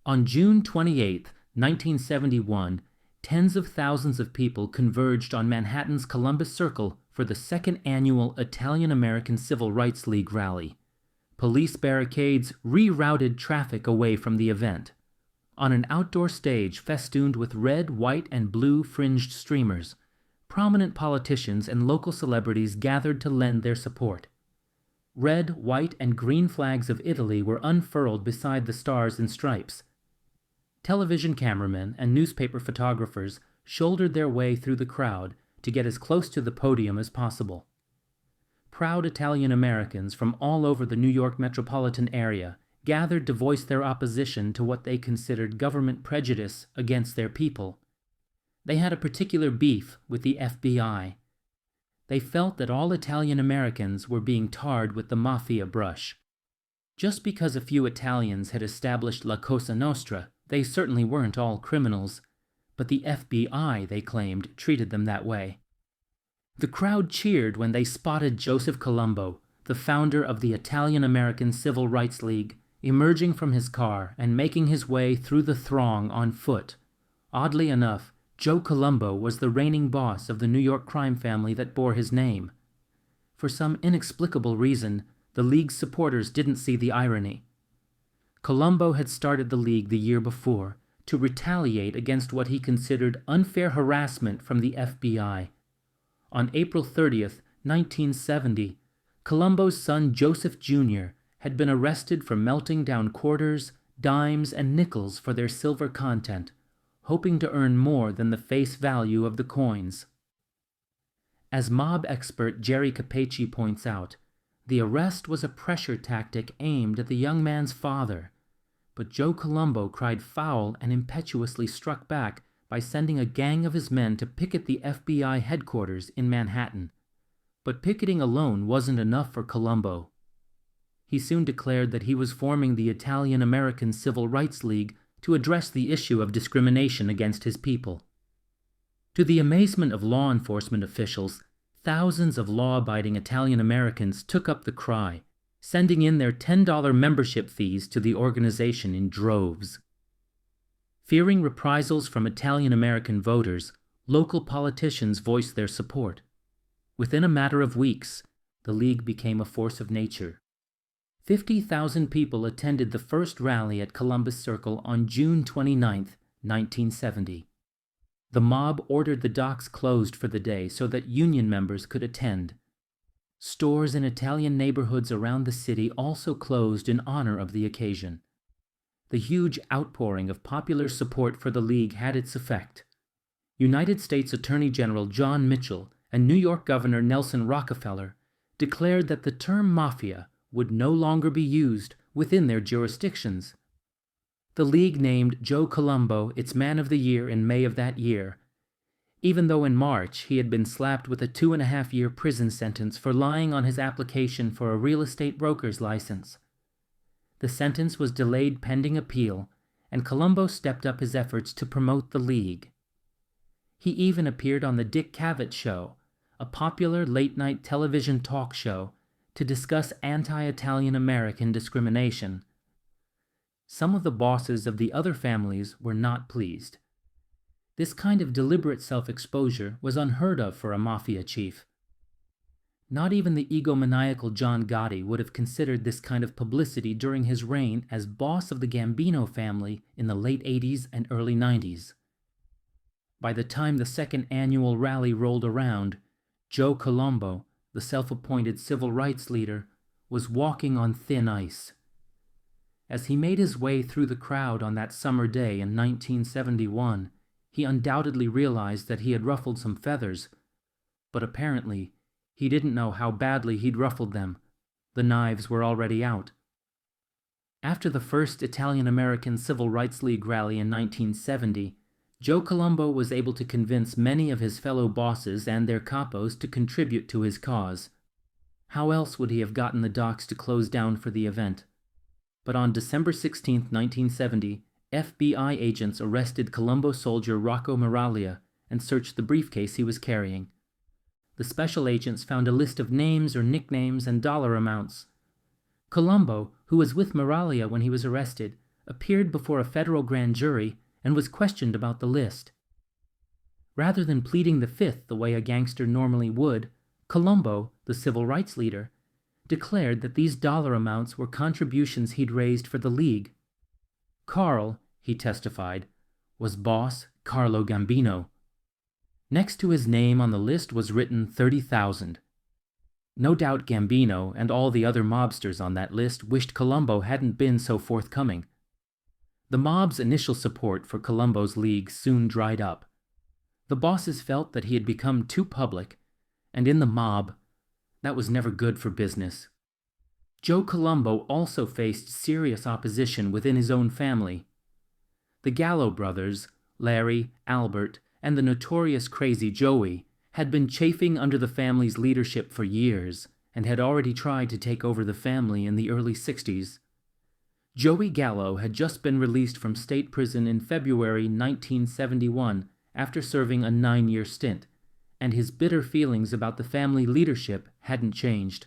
On June 28, 1971, tens of thousands of people converged on Manhattan's Columbus Circle for the second annual Italian-American Civil Rights League rally. Police barricades rerouted traffic away from the event. On an outdoor stage festooned with red, white, and blue fringed streamers, prominent politicians and local celebrities gathered to lend their support. Red, white, and green flags of Italy were unfurled beside the stars and stripes. Television cameramen and newspaper photographers shouldered their way through the crowd to get as close to the podium as possible. Proud Italian Americans from all over the New York metropolitan area gathered to voice their opposition to what they considered government prejudice against their people. They had a particular beef with the FBI. They felt that all Italian Americans were being tarred with the mafia brush. Just because a few Italians had established La Cosa Nostra, they certainly weren't all criminals, but the FBI, they claimed, treated them that way. The crowd cheered when they spotted Joseph Colombo, the founder of the Italian-American Civil Rights League, emerging from his car and making his way through the throng on foot. Oddly enough, Joe Colombo was the reigning boss of the New York crime family that bore his name. For some inexplicable reason, the League's supporters didn't see the irony. Colombo had started the League the year before to retaliate against what he considered unfair harassment from the FBI. On April 30th, 1970, Colombo's son Joseph Jr. had been arrested for melting down quarters, dimes, and nickels for their silver content, hoping to earn more than the face value of the coins. As mob expert Jerry Capecci points out, the arrest was a pressure tactic aimed at the young man's father, but Joe Colombo cried foul and impetuously struck back by sending a gang of his men to picket the FBI headquarters in Manhattan. But picketing alone wasn't enough for Colombo. He soon declared that he was forming the Italian-American Civil Rights League to address the issue of discrimination against his people. To the amazement of law enforcement officials, thousands of law-abiding Italian-Americans took up the cry, sending in their $10 membership fees to the organization in droves. Fearing reprisals from Italian-American voters, local politicians voiced their support. Within a matter of weeks, the League became a force of nature. 50,000 people attended the first rally at Columbus Circle on June 29, 1970. The mob ordered the docks closed for the day so that union members could attend. Stores in Italian neighborhoods around the city also closed in honor of the occasion. The huge outpouring of popular support for the League had its effect. United States Attorney General John Mitchell and New York Governor Nelson Rockefeller declared that the term mafia would no longer be used within their jurisdictions. The League named Joe Colombo its Man of the Year in May of that year, even though in March he had been slapped with a 2.5-year prison sentence for lying on his application for a real estate broker's license. The sentence was delayed pending appeal, and Colombo stepped up his efforts to promote the League. He even appeared on The Dick Cavett Show, a popular late-night television talk show, to discuss anti-Italian American discrimination. Some of the bosses of the other families were not pleased. This kind of deliberate self-exposure was unheard of for a mafia chief. Not even the egomaniacal John Gotti would have considered this kind of publicity during his reign as boss of the Gambino family in the late 80s and early 90s. By the time the second annual rally rolled around, Joe Colombo, the self-appointed civil rights leader, was walking on thin ice. As he made his way through the crowd on that summer day in 1971, he undoubtedly realized that he had ruffled some feathers, but apparently he didn't know how badly he'd ruffled them. The knives were already out. After the first Italian-American Civil Rights League rally in 1970, Joe Colombo was able to convince many of his fellow bosses and their capos to contribute to his cause. How else would he have gotten the docks to close down for the event? But on December 16, 1970, FBI agents arrested Colombo soldier Rocco Miraglia and searched the briefcase he was carrying. The special agents found a list of names or nicknames and dollar amounts. Colombo, who was with Miraglia when he was arrested, appeared before a federal grand jury and was questioned about the list. Rather than pleading the fifth the way a gangster normally would, Colombo, the civil rights leader, declared that these dollar amounts were contributions he'd raised for the League. Carl, he testified, was boss Carlo Gambino. Next to his name on the list was written 30,000. No doubt Gambino and all the other mobsters on that list wished Colombo hadn't been so forthcoming. The mob's initial support for Colombo's League soon dried up. The bosses felt that he had become too public, and in the mob, that was never good for business. Joe Colombo also faced serious opposition within his own family. The Gallo brothers, Larry, Albert, and the notorious crazy Joey, had been chafing under the family's leadership for years and had already tried to take over the family in the early 60s. Joey Gallo had just been released from state prison in February 1971 after serving a 9-year stint, and his bitter feelings about the family leadership hadn't changed.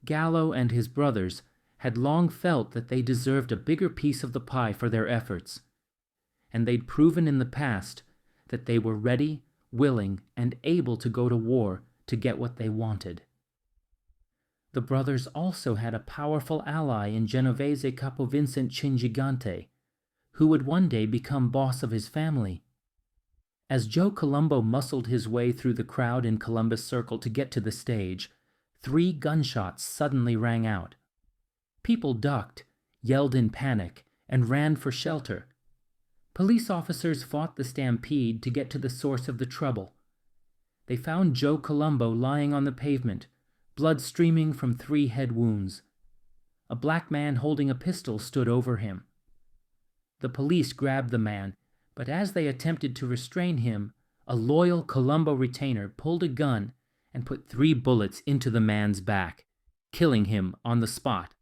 Gallo and his brothers had long felt that they deserved a bigger piece of the pie for their efforts, and they'd proven in the past that they were ready, willing, and able to go to war to get what they wanted. The brothers also had a powerful ally in Genovese Capovincent Cingigante, who would one day become boss of his family. As Joe Colombo muscled his way through the crowd in Columbus Circle to get to the stage, 3 gunshots suddenly rang out. People ducked, yelled in panic, and ran for shelter. Police officers fought the stampede to get to the source of the trouble. They found Joe Colombo lying on the pavement, blood streaming from 3 head wounds. A black man holding a pistol stood over him. The police grabbed the man, but as they attempted to restrain him, a loyal Colombo retainer pulled a gun and put 3 bullets into the man's back, killing him on the spot.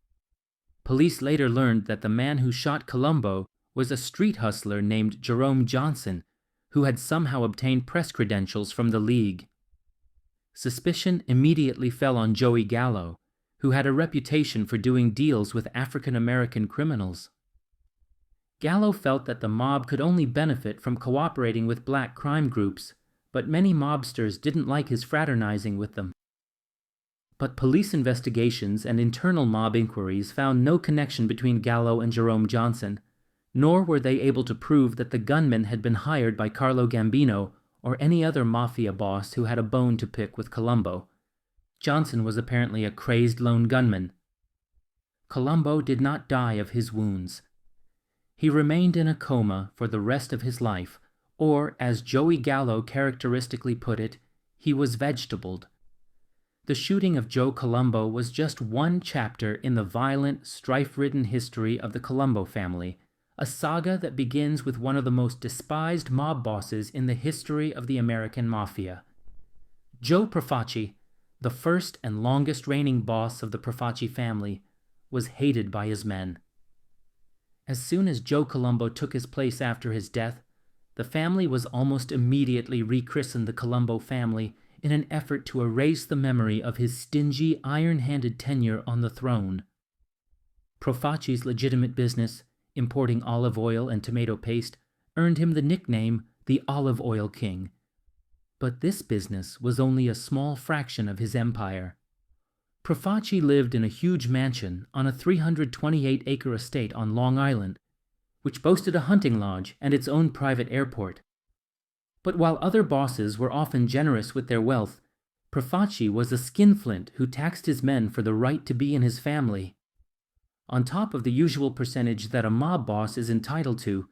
Police later learned that the man who shot Colombo was a street hustler named Jerome Johnson, who had somehow obtained press credentials from the League. Suspicion immediately fell on Joey Gallo, who had a reputation for doing deals with African American criminals. Gallo felt that the mob could only benefit from cooperating with black crime groups, but many mobsters didn't like his fraternizing with them. But police investigations and internal mob inquiries found no connection between Gallo and Jerome Johnson, nor were they able to prove that the gunman had been hired by Carlo Gambino or any other mafia boss who had a bone to pick with Colombo. Johnson was apparently a crazed lone gunman. Colombo did not die of his wounds. He remained in a coma for the rest of his life, or, as Joey Gallo characteristically put it, he was vegetabled. The shooting of Joe Colombo was just one chapter in the violent, strife-ridden history of the Colombo family, a saga that begins with one of the most despised mob bosses in the history of the American Mafia. Joe Profaci, the first and longest reigning boss of the Profaci family, was hated by his men. As soon as Joe Colombo took his place after his death, the family was almost immediately rechristened the Colombo family in an effort to erase the memory of his stingy, iron-handed tenure on the throne. Profaci's legitimate business, importing olive oil and tomato paste, earned him the nickname the Olive Oil King. But this business was only a small fraction of his empire. Profaci lived in a huge mansion on a 328-acre estate on Long Island, which boasted a hunting lodge and its own private airport. But while other bosses were often generous with their wealth, Profaci was a skinflint who taxed his men for the right to be in his family. On top of the usual percentage that a mob boss is entitled to,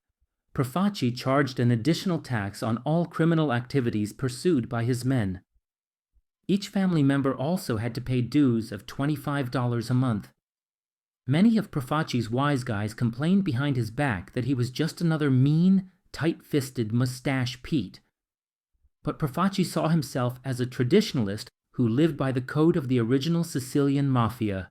Profaci charged an additional tax on all criminal activities pursued by his men. Each family member also had to pay dues of $25 a month. Many of Profaci's wise guys complained behind his back that he was just another mean, tight-fisted mustache Pete. But Profaci saw himself as a traditionalist who lived by the code of the original Sicilian Mafia.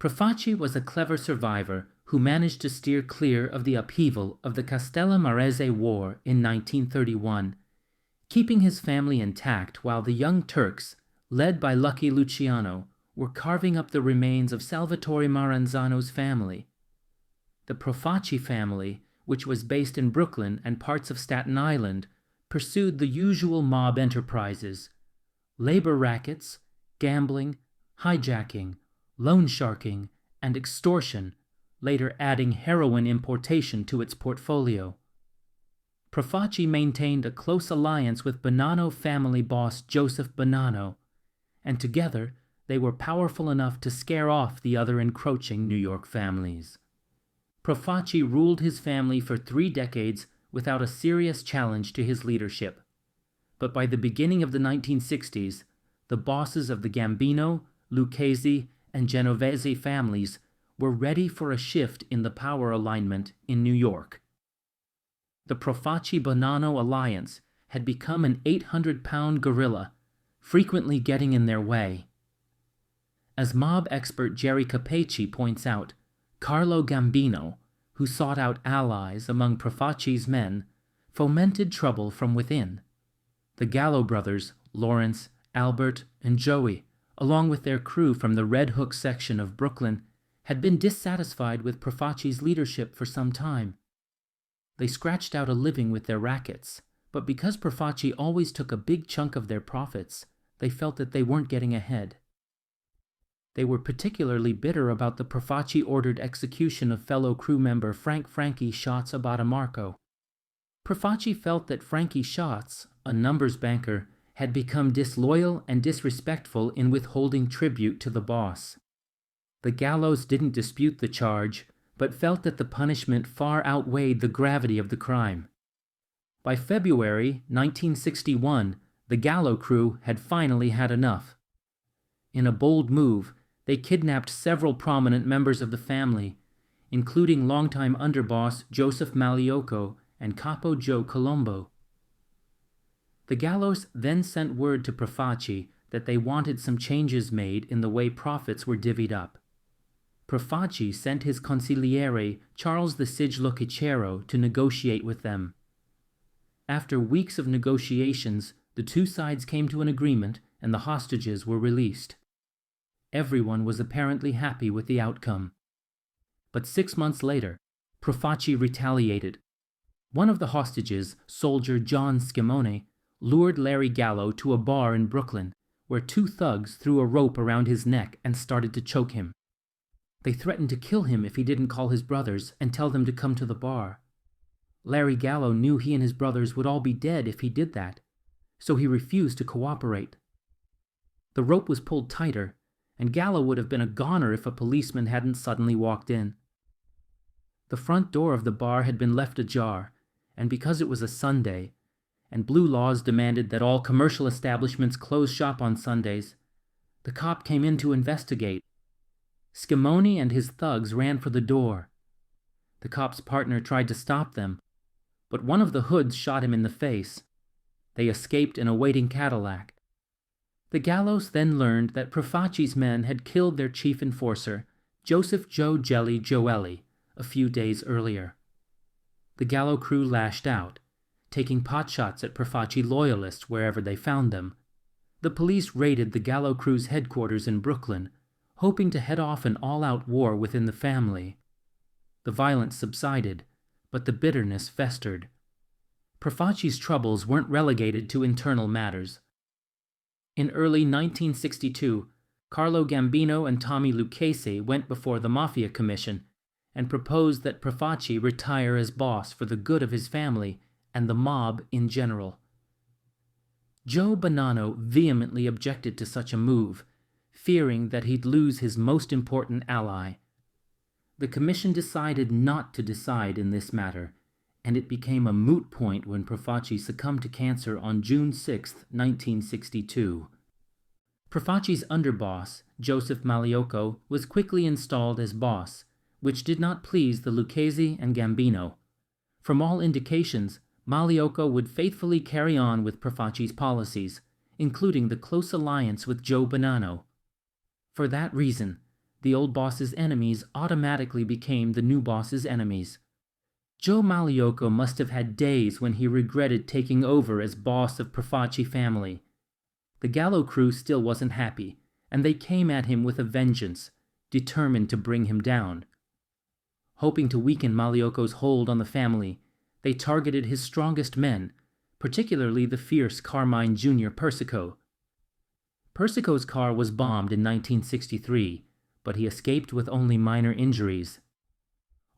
Profaci was a clever survivor who managed to steer clear of the upheaval of the Castellamarese War in 1931, keeping his family intact while the Young Turks, led by Lucky Luciano, were carving up the remains of Salvatore Maranzano's family. The Profaci family, which was based in Brooklyn and parts of Staten Island, pursued the usual mob enterprises: labor rackets, gambling, hijacking, loan sharking, and extortion, later adding heroin importation to its portfolio. Profaci maintained a close alliance with Bonanno family boss Joseph Bonanno, and together they were powerful enough to scare off the other encroaching New York families. Profaci ruled his family for 3 decades without a serious challenge to his leadership. But by the beginning of the 1960s, the bosses of the Gambino, Lucchese, and Genovese families were ready for a shift in the power alignment in New York. The Profaci-Bonanno alliance had become an 800-pound gorilla, frequently getting in their way. As mob expert Jerry Capeci points out, Carlo Gambino, who sought out allies among Profaci's men, fomented trouble from within. The Gallo brothers, Lawrence, Albert, and Joey, along with their crew from the Red Hook section of Brooklyn, had been dissatisfied with Profaci's leadership for some time. They scratched out a living with their rackets, but because Profaci always took a big chunk of their profits, they felt that they weren't getting ahead. They were particularly bitter about the Profaci-ordered execution of fellow crew member Frankie Schatz Abatamarco. Profaci felt that Frankie Schatz, a numbers banker, had become disloyal and disrespectful in withholding tribute to the boss. The Gallos didn't dispute the charge, but felt that the punishment far outweighed the gravity of the crime. By February 1961, the Gallo crew had finally had enough. In a bold move, they kidnapped several prominent members of the family, including longtime underboss Joseph Malioco and Capo Joe Colombo. The Gallos then sent word to Profaci that they wanted some changes made in the way profits were divvied up. Profaci sent his consigliere Charles the Sigillo Cicero to negotiate with them. After weeks of negotiations, the two sides came to an agreement and the hostages were released. Everyone was apparently happy with the outcome. But 6 months later, Profaci retaliated. One of the hostages, soldier John Scimone, lured Larry Gallo to a bar in Brooklyn, where 2 thugs threw a rope around his neck and started to choke him. They threatened to kill him if he didn't call his brothers and tell them to come to the bar. Larry Gallo knew he and his brothers would all be dead if he did that, so he refused to cooperate. The rope was pulled tighter, and Gallo would have been a goner if a policeman hadn't suddenly walked in. The front door of the bar had been left ajar, and because it was a Sunday, and blue laws demanded that all commercial establishments close shop on Sundays, the cop came in to investigate. Scimone and his thugs ran for the door. The cop's partner tried to stop them, but one of the hoods shot him in the face. They escaped in a waiting Cadillac. The Gallos then learned that Profaci's men had killed their chief enforcer, Joseph Joe Jelly Joelli, a few days earlier. The Gallo crew lashed out, taking potshots at Profaci loyalists wherever they found them. The police raided the Gallo crew's headquarters in Brooklyn, hoping to head off an all-out war within the family. The violence subsided, but the bitterness festered. Profaci's troubles weren't relegated to internal matters. In early 1962, Carlo Gambino and Tommy Lucchese went before the Mafia Commission and proposed that Profaci retire as boss for the good of his family and the mob in general. Joe Bonanno vehemently objected to such a move, fearing that he'd lose his most important ally. The commission decided not to decide in this matter, and it became a moot point when Profaci succumbed to cancer on June 6, 1962. Profaci's underboss, Joseph Malioco, was quickly installed as boss, which did not please the Lucchese and Gambino. From all indications, Malioco would faithfully carry on with Profaci's policies, including the close alliance with Joe Bonanno. For that reason, the old boss's enemies automatically became the new boss's enemies. Joe Malioco must have had days when he regretted taking over as boss of Profaci family. The Gallo crew still wasn't happy, and they came at him with a vengeance, determined to bring him down. Hoping to weaken Malioco's hold on the family, they targeted his strongest men, particularly the fierce Carmine Jr. Persico. Persico's car was bombed in 1963, but he escaped with only minor injuries.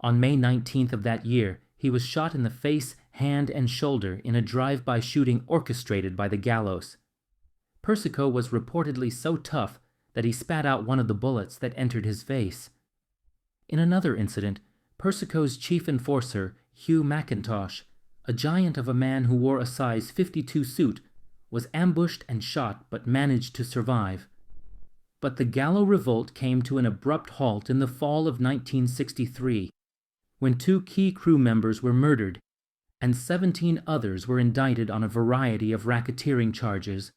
On May 19th of that year, he was shot in the face, hand, and shoulder in a drive-by shooting orchestrated by the Gallos. Persico was reportedly so tough that he spat out one of the bullets that entered his face. In another incident, Persico's chief enforcer, Hugh McIntosh, a giant of a man who wore a size 52 suit, was ambushed and shot but managed to survive. But the Gallo revolt came to an abrupt halt in the fall of 1963, when 2 key crew members were murdered, and 17 others were indicted on a variety of racketeering charges.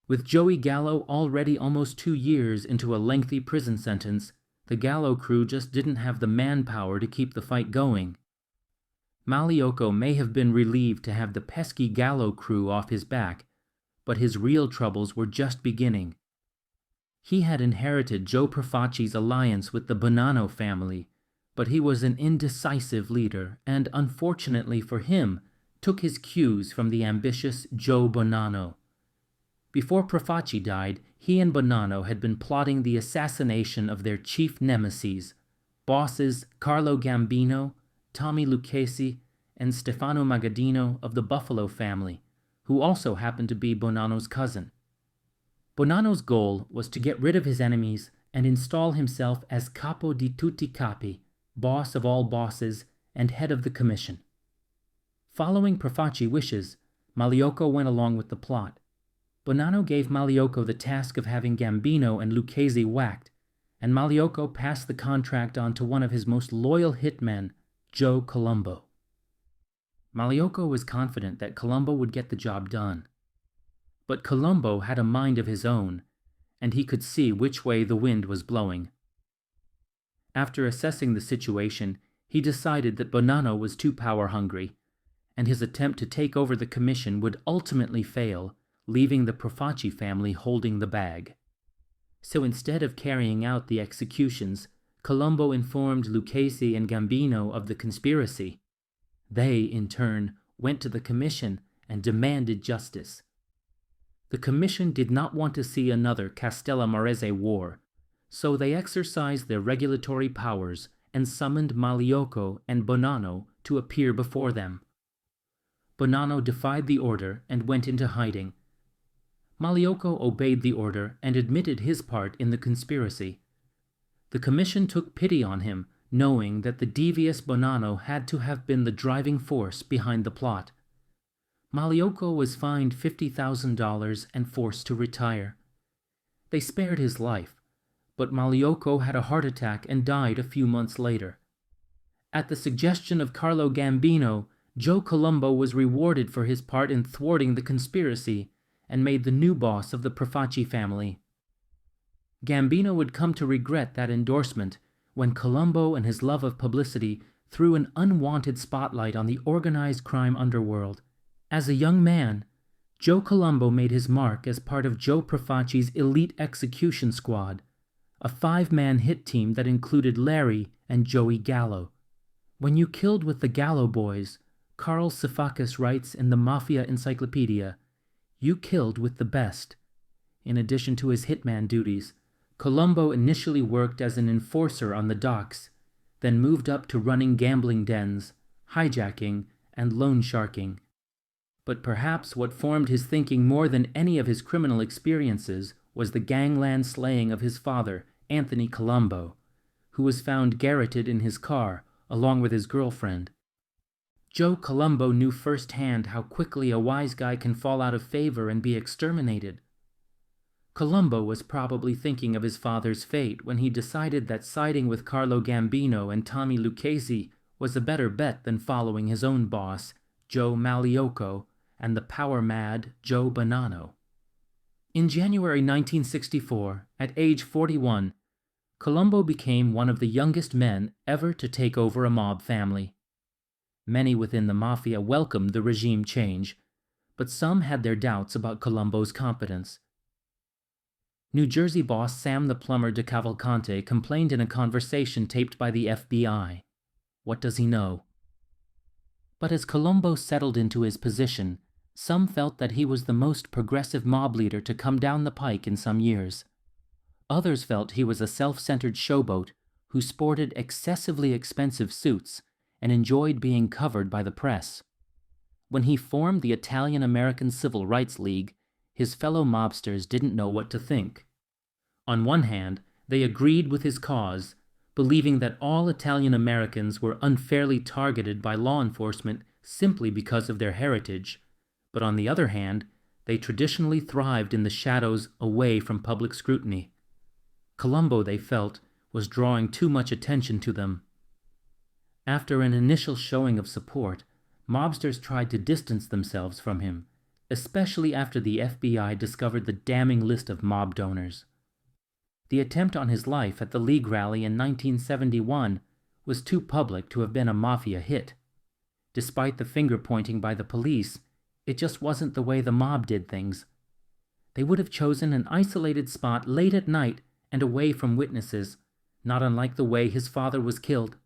With Joey Gallo already almost 2 years into a lengthy prison sentence, the Gallo crew just didn't have the manpower to keep the fight going. Malioco may have been relieved to have the pesky Gallo crew off his back, but his real troubles were just beginning. He had inherited Joe Profaci's alliance with the Bonanno family, but he was an indecisive leader and, unfortunately for him, took his cues from the ambitious Joe Bonanno. Before Profaci died, he and Bonanno had been plotting the assassination of their chief nemeses, bosses Carlo Gambino, Tommy Lucchesi, and Stefano Magaddino of the Buffalo family, who also happened to be Bonanno's cousin. Bonanno's goal was to get rid of his enemies and install himself as capo di tutti capi, boss of all bosses and head of the commission. Following Profaci wishes, Malioco went along with the plot. Bonanno gave Malioco the task of having Gambino and Lucchesi whacked, and Malioco passed the contract on to one of his most loyal hitmen, Joe Colombo. Malioco was confident that Colombo would get the job done. But Colombo had a mind of his own, and he could see which way the wind was blowing. After assessing the situation, he decided that Bonanno was too power-hungry, and his attempt to take over the commission would ultimately fail, leaving the Profaci family holding the bag. So instead of carrying out the executions, Colombo informed Lucchesi and Gambino of the conspiracy. They, in turn, went to the commission and demanded justice. The commission did not want to see another Castellamarese war, so they exercised their regulatory powers and summoned Malioco and Bonanno to appear before them. Bonanno defied the order and went into hiding. Malioco obeyed the order and admitted his part in the conspiracy. The commission took pity on him, knowing that the devious Bonanno had to have been the driving force behind the plot. Malioco was fined $50,000 and forced to retire. They spared his life, but Malioco had a heart attack and died a few months later. At the suggestion of Carlo Gambino, Joe Colombo was rewarded for his part in thwarting the conspiracy and made the new boss of the Profaci family. Gambino would come to regret that endorsement when Colombo and his love of publicity threw an unwanted spotlight on the organized crime underworld. As a young man, Joe Colombo made his mark as part of Joe Profaci's elite execution squad, a 5-man hit team that included Larry and Joey Gallo. When you killed with the Gallo boys, Carl Sifakis writes in the Mafia Encyclopedia, you killed with the best. In addition to his hitman duties, Colombo initially worked as an enforcer on the docks, then moved up to running gambling dens, hijacking, and loan sharking. But perhaps what formed his thinking more than any of his criminal experiences was the gangland slaying of his father, Anthony Colombo, who was found garroted in his car along with his girlfriend. Joe Colombo knew firsthand how quickly a wise guy can fall out of favor and be exterminated. Colombo was probably thinking of his father's fate when he decided that siding with Carlo Gambino and Tommy Lucchesi was a better bet than following his own boss, Joe Malioco, and the power-mad Joe Bonanno. In January 1964, at age 41, Colombo became one of the youngest men ever to take over a mob family. Many within the Mafia welcomed the regime change, but some had their doubts about Colombo's competence. New Jersey boss Sam the Plumber de Cavalcante complained in a conversation taped by the FBI. What does he know? But as Colombo settled into his position, some felt that he was the most progressive mob leader to come down the pike in some years. Others felt he was a self-centered showboat who sported excessively expensive suits and enjoyed being covered by the press. When he formed the Italian-American Civil Rights League, his fellow mobsters didn't know what to think. On one hand, they agreed with his cause, believing that all Italian Americans were unfairly targeted by law enforcement simply because of their heritage, but on the other hand, they traditionally thrived in the shadows away from public scrutiny. Colombo, they felt, was drawing too much attention to them. After an initial showing of support, mobsters tried to distance themselves from him, especially after the FBI discovered the damning list of mob donors. The attempt on his life at the League rally in 1971 was too public to have been a mafia hit. Despite the finger-pointing by the police, it just wasn't the way the mob did things. They would have chosen an isolated spot late at night and away from witnesses, not unlike the way his father was killed.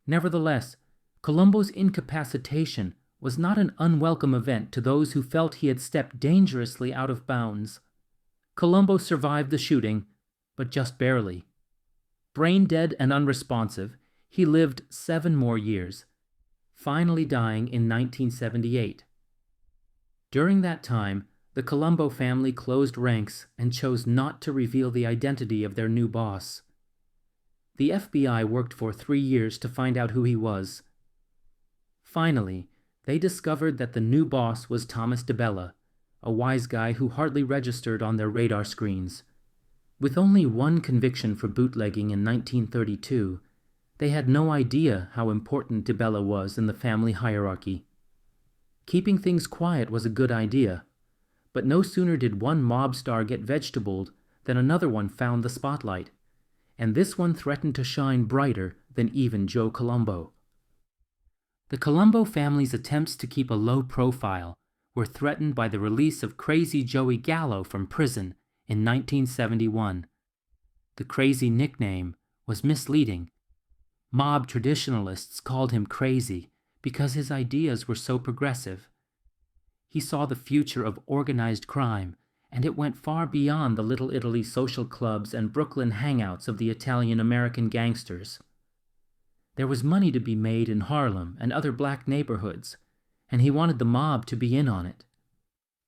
Nevertheless, Colombo's incapacitation was not an unwelcome event to those who felt he had stepped dangerously out of bounds. Colombo survived the shooting, but just barely. Brain dead and unresponsive, he lived 7 more years, finally dying in 1978. During that time, the Colombo family closed ranks and chose not to reveal the identity of their new boss. The FBI worked for 3 years to find out who he was. Finally, they discovered that the new boss was Thomas DeBella, a wise guy who hardly registered on their radar screens. With only one conviction for bootlegging in 1932, they had no idea how important DeBella was in the family hierarchy. Keeping things quiet was a good idea, but no sooner did one mob star get vegetabled than another one found the spotlight, and this one threatened to shine brighter than even Joe Colombo. The Colombo family's attempts to keep a low profile were threatened by the release of Crazy Joey Gallo from prison in 1971. The crazy nickname was misleading. Mob traditionalists called him crazy because his ideas were so progressive. He saw the future of organized crime, and it went far beyond the Little Italy social clubs and Brooklyn hangouts of the Italian-American gangsters. There was money to be made in Harlem and other black neighborhoods, and he wanted the mob to be in on it.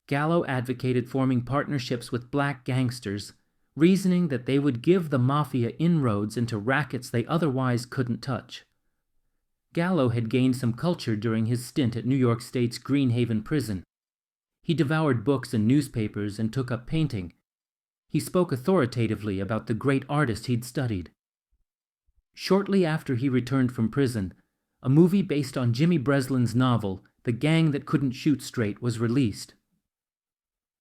Gallo advocated forming partnerships with black gangsters, reasoning that they would give the mafia inroads into rackets they otherwise couldn't touch. Gallo had gained some culture during his stint at New York State's Greenhaven prison. He devoured books and newspapers and took up painting. He spoke authoritatively about the great artist he'd studied. Shortly after he returned from prison, a movie based on Jimmy Breslin's novel, The Gang That Couldn't Shoot Straight, was released.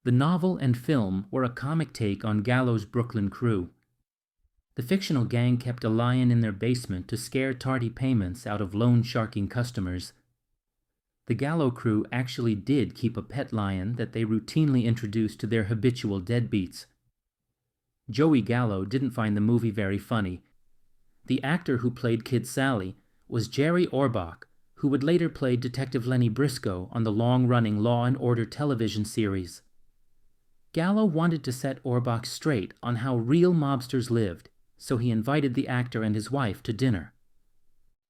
The novel and film were a comic take on Gallo's Brooklyn crew. The fictional gang kept a lion in their basement to scare tardy payments out of loan-sharking customers. The Gallo crew actually did keep a pet lion that they routinely introduced to their habitual deadbeats. Joey Gallo didn't find the movie very funny. The actor who played Kid Sally was Jerry Orbach, who would later play Detective Lenny Briscoe on the long-running Law and Order television series. Gallo wanted to set Orbach straight on how real mobsters lived, so he invited the actor and his wife to dinner.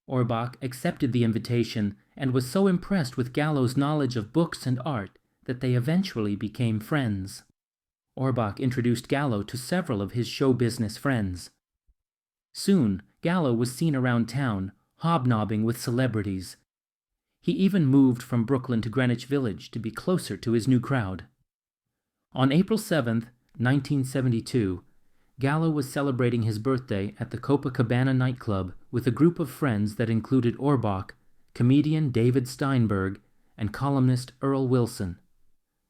Orbach accepted the invitation and was so impressed with Gallo's knowledge of books and art that they eventually became friends. Orbach introduced Gallo to several of his show business friends. Soon, Gallo was seen around town, hobnobbing with celebrities. He even moved from Brooklyn to Greenwich Village to be closer to his new crowd. On April 7, 1972, Gallo was celebrating his birthday at the Copacabana nightclub with a group of friends that included Orbach, comedian David Steinberg, and columnist Earl Wilson.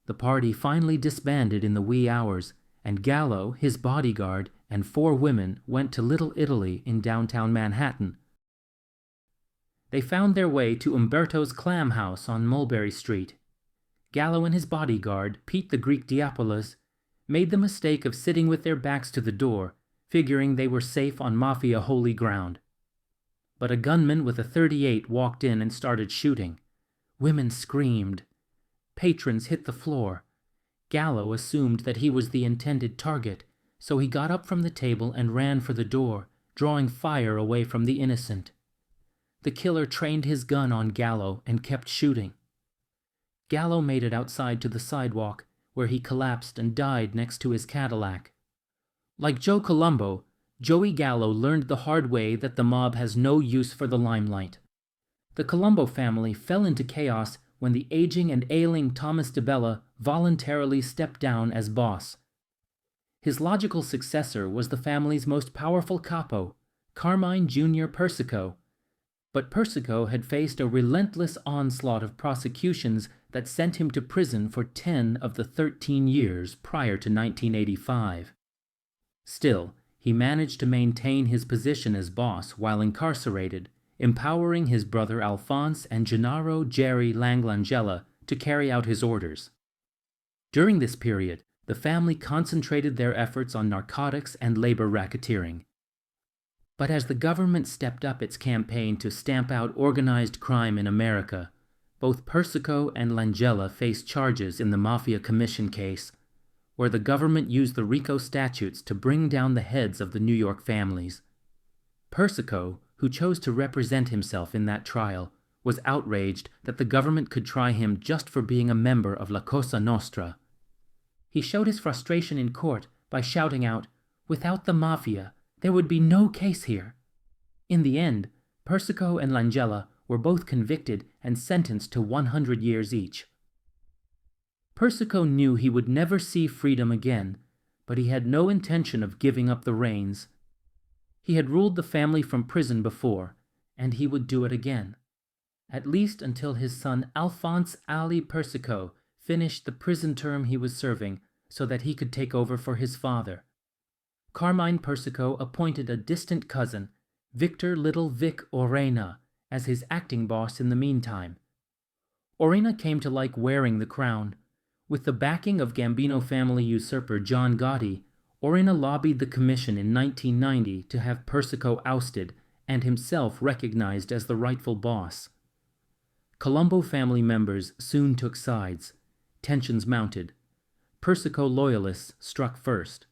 The party finally disbanded in the wee hours, and Gallo, his bodyguard, and 4 women went to Little Italy in downtown Manhattan. They found their way to Umberto's Clam House on Mulberry Street. Gallo and his bodyguard, Pete the Greek Diapolis, made the mistake of sitting with their backs to the door, figuring they were safe on Mafia holy ground. but a gunman with a .38 walked in and started shooting. Women screamed. Patrons hit the floor. Gallo assumed that he was the intended target, so he got up from the table and ran for the door, drawing fire away from the innocent. The killer trained his gun on Gallo and kept shooting. Gallo made it outside to the sidewalk, where he collapsed and died next to his Cadillac. Like Joe Colombo, Joey Gallo learned the hard way that the mob has no use for the limelight. The Colombo family fell into chaos when the aging and ailing Thomas DeBella voluntarily stepped down as boss. His logical successor was the family's most powerful capo, Carmine Jr. Persico, but Persico had faced a relentless onslaught of prosecutions that sent him to prison for 10 of the 13 years prior to 1985. Still, he managed to maintain his position as boss while incarcerated, empowering his brother Alphonse and Gennaro Jerry Langlangella to carry out his orders. During this period, the family concentrated their efforts on narcotics and labor racketeering. But as the government stepped up its campaign to stamp out organized crime in America, both Persico and Langella faced charges in the Mafia Commission case, where the government used the RICO statutes to bring down the heads of the New York families. Persico, who chose to represent himself in that trial, was outraged that the government could try him just for being a member of La Cosa Nostra. He showed his frustration in court by shouting out, "Without the Mafia, there would be no case here." In the end, Persico and Langella were both convicted and sentenced to 100 years each. Persico knew he would never see freedom again, but he had no intention of giving up the reins. He had ruled the family from prison before, and he would do it again, at least until his son Alphonse Ali Persico finished the prison term he was serving so that he could take over for his father. Carmine Persico appointed a distant cousin, Victor Little Vic Orena, as his acting boss in the meantime. Orena came to like wearing the crown. With the backing of Gambino family usurper John Gotti, Orena lobbied the commission in 1990 to have Persico ousted and himself recognized as the rightful boss. Colombo family members soon took sides. Tensions mounted. Persico loyalists struck first.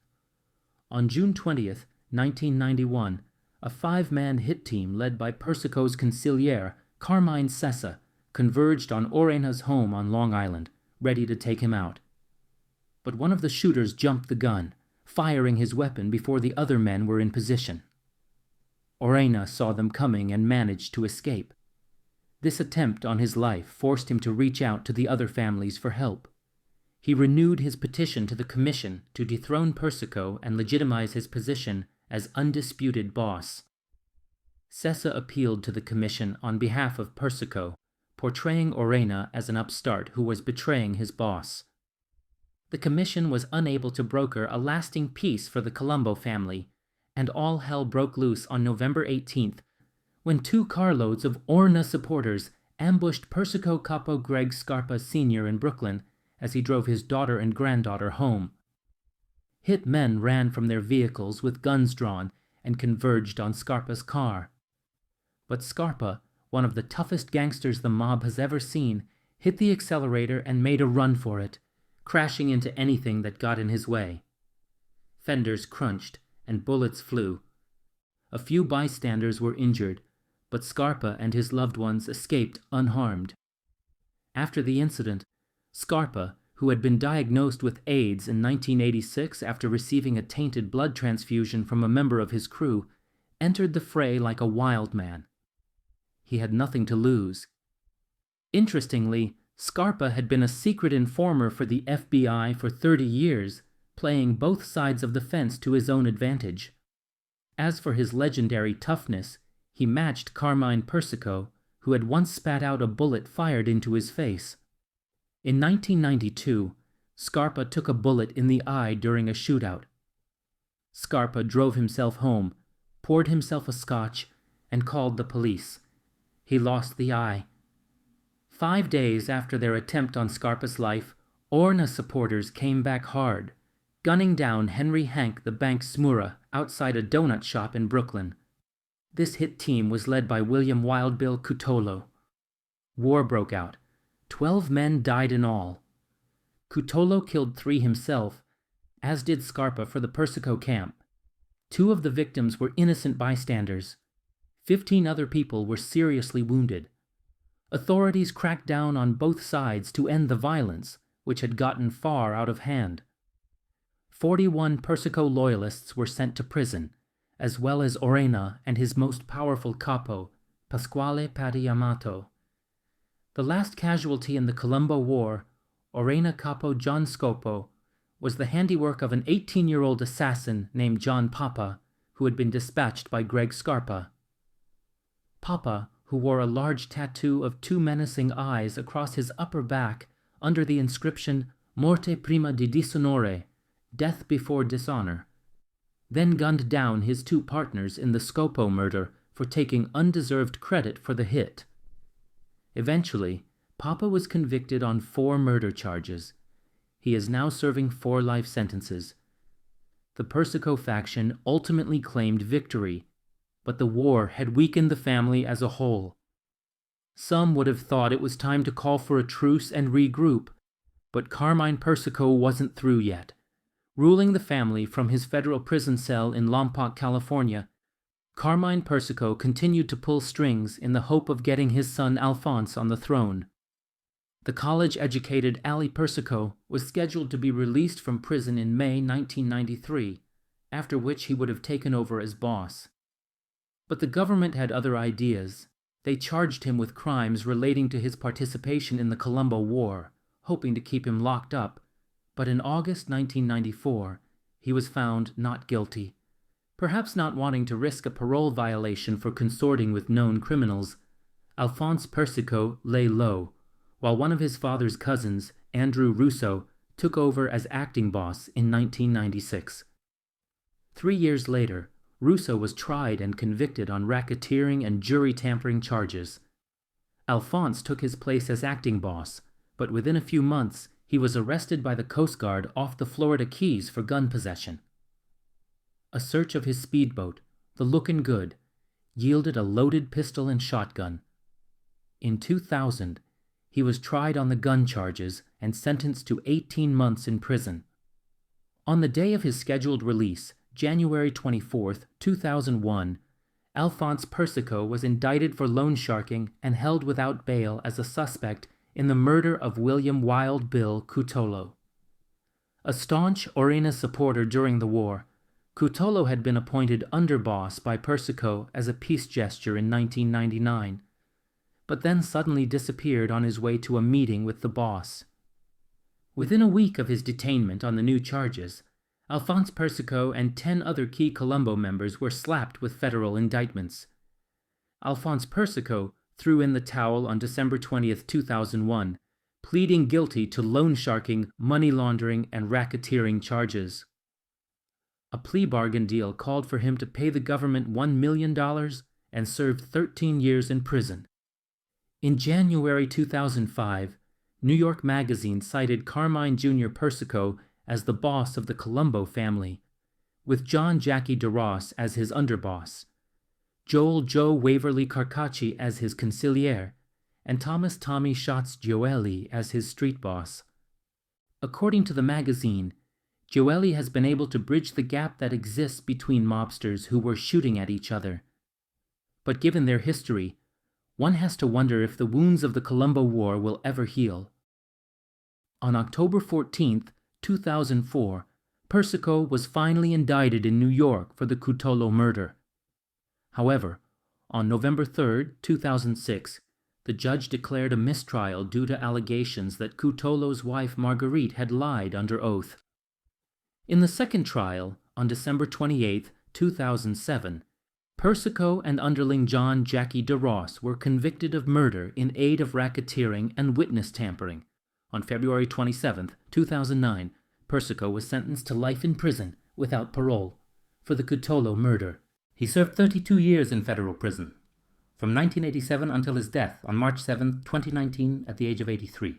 On June 20th, 1991, a 5-man hit team led by Persico's consigliere, Carmine Sessa, converged on Orena's home on Long Island, ready to take him out. But one of the shooters jumped the gun, firing his weapon before the other men were in position. Orena saw them coming and managed to escape. This attempt on his life forced him to reach out to the other families for help. He renewed his petition to the commission to dethrone Persico and legitimize his position as undisputed boss. Sessa appealed to the commission on behalf of Persico, portraying Orena as an upstart who was betraying his boss. The commission was unable to broker a lasting peace for the Colombo family, and all hell broke loose on November 18th, when 2 carloads of Orena supporters ambushed Persico capo Greg Scarpa Sr. in Brooklyn as he drove his daughter and granddaughter home. Hit men ran from their vehicles with guns drawn and converged on Scarpa's car. But Scarpa, one of the toughest gangsters the mob has ever seen, hit the accelerator and made a run for it, crashing into anything that got in his way. Fenders crunched and bullets flew. A few bystanders were injured, but Scarpa and his loved ones escaped unharmed. After the incident, Scarpa, who had been diagnosed with AIDS in 1986 after receiving a tainted blood transfusion from a member of his crew, entered the fray like a wild man. He had nothing to lose. Interestingly, Scarpa had been a secret informer for the FBI for 30 years, playing both sides of the fence to his own advantage. As for his legendary toughness, he matched Carmine Persico, who had once spat out a bullet fired into his face. In 1992, Scarpa took a bullet in the eye during a shootout. Scarpa drove himself home, poured himself a scotch, and called the police. He lost the eye. 5 days after their attempt on Scarpa's life, Orena supporters came back hard, gunning down Henry Hank the bank Smura outside a donut shop in Brooklyn. This hit team was led by William Wild Bill Cutolo. War broke out. 12 men died in all. Cutolo killed 3 himself, as did Scarpa for the Persico camp. 2 of the victims were innocent bystanders. 15 other people were seriously wounded. Authorities cracked down on both sides to end the violence, which had gotten far out of hand. 41 Persico loyalists were sent to prison, as well as Orena and his most powerful capo, Pasquale Padayamato. The last casualty in the Colombo War, Orena capo John Scopo, was the handiwork of an 18-year-old assassin named John Papa, who had been dispatched by Greg Scarpa. Papa, who wore a large tattoo of 2 menacing eyes across his upper back under the inscription Morte prima di disonore, death before dishonor, then gunned down his 2 partners in the Scopo murder for taking undeserved credit for the hit. Eventually, Papa was convicted on 4 murder charges. He is now serving 4 life sentences. The Persico faction ultimately claimed victory, but the war had weakened the family as a whole. Some would have thought it was time to call for a truce and regroup, but Carmine Persico wasn't through yet. Ruling the family from his federal prison cell in Lompoc, California, Carmine Persico continued to pull strings in the hope of getting his son Alphonse on the throne. The college-educated Ali Persico was scheduled to be released from prison in May 1993, after which he would have taken over as boss. But the government had other ideas. They charged him with crimes relating to his participation in the Colombo War, hoping to keep him locked up. But in August 1994, he was found not guilty. Perhaps not wanting to risk a parole violation for consorting with known criminals, Alphonse Persico lay low, while one of his father's cousins, Andrew Russo, took over as acting boss in 1996. 3 years later, Russo was tried and convicted on racketeering and jury tampering charges. Alphonse took his place as acting boss, but within a few months, he was arrested by the Coast Guard off the Florida Keys for gun possession. A search of his speedboat, the Lookin' Good, yielded a loaded pistol and shotgun. In 2000, he was tried on the gun charges and sentenced to 18 months in prison. On the day of his scheduled release, January 24, 2001, Alphonse Persico was indicted for loan sharking and held without bail as a suspect in the murder of William Wild Bill Cutolo. A staunch Orena supporter during the war, Cutolo had been appointed underboss by Persico as a peace gesture in 1999, but then suddenly disappeared on his way to a meeting with the boss. Within a week of his detainment on the new charges, Alphonse Persico and 10 other key Colombo members were slapped with federal indictments. Alphonse Persico threw in the towel on December 20, 2001, pleading guilty to loan sharking, money laundering, and racketeering charges. A plea bargain deal called for him to pay the government $1 million and serve 13 years in prison. In January 2005, New York Magazine cited Carmine Jr. Persico as the boss of the Colombo family, with John Jackie DeRoss as his underboss, Joel Joe Waverly Carcacci as his consigliere, and Thomas Tommy Schatz Gioeli as his street boss. According to the magazine, Gioeli has been able to bridge the gap that exists between mobsters who were shooting at each other. But given their history, one has to wonder if the wounds of the Colombo War will ever heal. On October 14, 2004, Persico was finally indicted in New York for the Cutolo murder. However, on November 3, 2006, the judge declared a mistrial due to allegations that Cutolo's wife Marguerite had lied under oath. In the second trial, on December 28, 2007, Persico and underling John Jackie DeRoss were convicted of murder in aid of racketeering and witness tampering. On February 27, 2009, Persico was sentenced to life in prison without parole for the Cutolo murder. He served 32 years in federal prison, from 1987 until his death on March 7, 2019, at the age of 83.